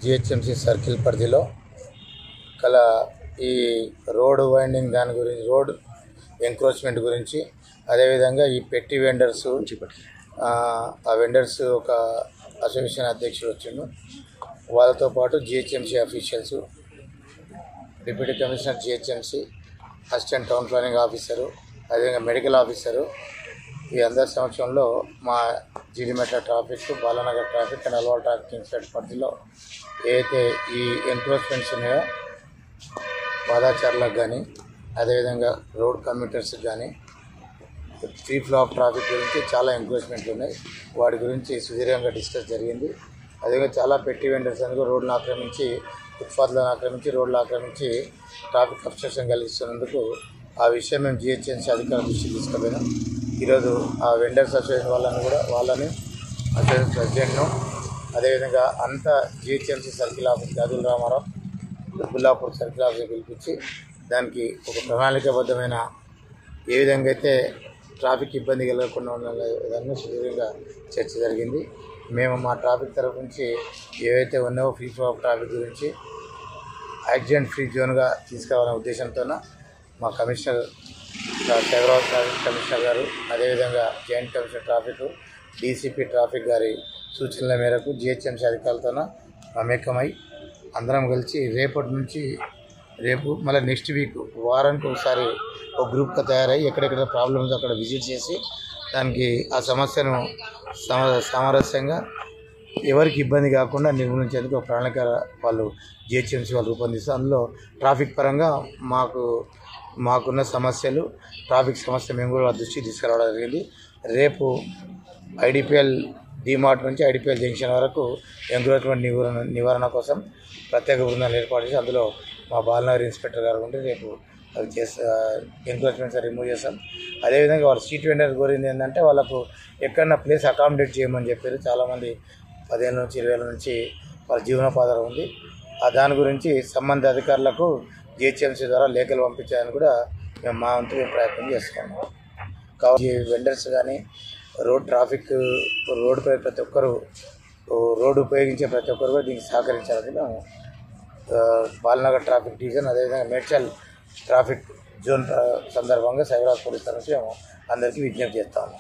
GHMC circle పరిధిలో కల ఈ రోడ్ వైండింగ్ దాని గురించి, రోడ్ ఎంక్రోచ్మెంట్ గురించి, అదేవిధంగా ఈ పెట్టి వెండర్స్, ఆ వెండర్స్ ఒక అసోసియేషన్ అధ్యక్షుడు వచ్చిండు. వాళ్ళతో పాటు GHMC officials, deputy commissioner GHMC, assistant town planning officer, అదేవిధంగా మెడికల్ ఆఫీసరు, ఈ అందరి సంవత్సరంలో మా Jeedimetla traffic, Balanagar traffic and Alwal traffic inspector పరిధిలో ఏదైతే ఈ ఎంక్రోచ్మెంట్స్ ఉన్నాయో పాదాచారులకు కానీ, అదేవిధంగా రోడ్ కమ్యూటర్స్కి కానీ, ఫ్రీ ఫ్లో ఆఫ్ ట్రాఫిక్ గురించి చాలా ఎంక్రోచ్మెంట్లు ఉన్నాయి. వాటి గురించి సుదీర్ఘంగా డిస్కస్ జరిగింది. అదేవిధంగా చాలా పెట్టి వెండర్స్ అని రోడ్లను ఆక్రమించి, ఫుట్పాత్లను ఆక్రమించి, రోడ్లు ఆక్రమించి ట్రాఫిక్ అబ్స్ట్రక్షన్ కలిగిస్తున్నందుకు ఆ విషయం మేము జిహెచ్ఎంసీ అధికారుల దృష్టికి తీసుకుపోయినాం. ఈరోజు ఆ వెండర్స్ అసోసియేషన్ వాళ్ళని అసోసియేషన్ ప్రెసిడెంట్ను, అదేవిధంగా అంతా జిహెచ్ఎంసీ సర్కిల్ ఆఫీస్ గాజుల రామారావు, బుల్లాపూర్ సర్కిల్ ఆఫీస్ పిలిపించి దానికి ఒక ప్రణాళికాబద్ధమైన ఏ విధంగా అయితే ట్రాఫిక్ ఇబ్బంది కలగకుండా ఉన్న విధంగా సుదీర్ఘంగా చర్చ జరిగింది. మేము మా ట్రాఫిక్ తరఫు నుంచి ఏవైతే ఉన్నాయో ఫ్రీ ఫ్లో ఆఫ్ ట్రాఫిక్ గురించి యాక్సిడెంట్ ఫ్రీ జోన్గా తీసుకురావాలనే ఉద్దేశంతో మా కమిషనర్ సైబరాబాద్ ట్రాఫిక్ కమిషనర్ గారు, అదేవిధంగా joint commissioner traffic, DCP traffic గారి సూచనల మేరకు జిహెచ్ఎంసీ అధికారులతో మమేకమై అందరం కలిసి రేపటి నుంచి రేపు మళ్ళీ నెక్స్ట్ వీక్ వారానికి ఒకసారి ఒక గ్రూప్గా తయారయ్యి ఎక్కడెక్కడ ప్రాబ్లమ్స్ అక్కడ విజిట్ చేసి దానికి ఆ సమస్యను సామరస్యంగా ఎవరికి ఇబ్బంది కాకుండా నిర్మూలించేందుకు ఒక ప్రణాళిక వాళ్ళు జిహెచ్ఎంసీ వాళ్ళు రూపొందిస్తారు. అందులో ట్రాఫిక్ పరంగా మాకున్న సమస్యలు, ట్రాఫిక్ సమస్య మేము కూడా దృష్టికి తీసుకురావడం జరిగింది. రేపు ఐడిపిఎల్ డిమార్ట్ నుంచి ఐడిపిఎల్ జంక్షన్ వరకు ఎంక్రోచ్మెంట్ నివారణ కోసం ప్రత్యేక బృందాలు ఏర్పాటు చేసి అందులో మా బాలనగర్ ఇన్స్పెక్టర్ గారు ఉండి రేపు అవి ఎంక్రోచ్మెంట్స్ రిమూవ్ చేస్తాం. అదేవిధంగా వాళ్ళు స్ట్రీట్ వెండర్ కోరింది ఏంటంటే వాళ్ళకు ఎక్కడన్నా ప్లేస్ అకామిడేట్ చేయమని చెప్పారు. చాలామంది 15 నుంచి 20 ఏళ్ళ నుంచి వాళ్ళ జీవనోపాధి ఉంది. దాని గురించి సంబంధిత అధికారులకు జిహెచ్ఎంసీ ద్వారా లేఖలు పంపించాలని కూడా మేము మా వంతు ప్రయత్నం చేస్తున్నాము. కాబట్టి వెండర్స్ కానీ, రోడ్డుపై ప్రతి ఒక్కరు, రోడ్డు ఉపయోగించే ప్రతి ఒక్కరు కూడా దీనికి సహకరించాలని మేము బాలనగర్ ట్రాఫిక్ డివిజన్, అదేవిధంగా మేడ్చల్ ట్రాఫిక్ జోన్ సందర్భంగా సైబరాబాద్ పోలీస్ తరఫు నుంచి మేము అందరికీ విజ్ఞప్తి చేస్తాము.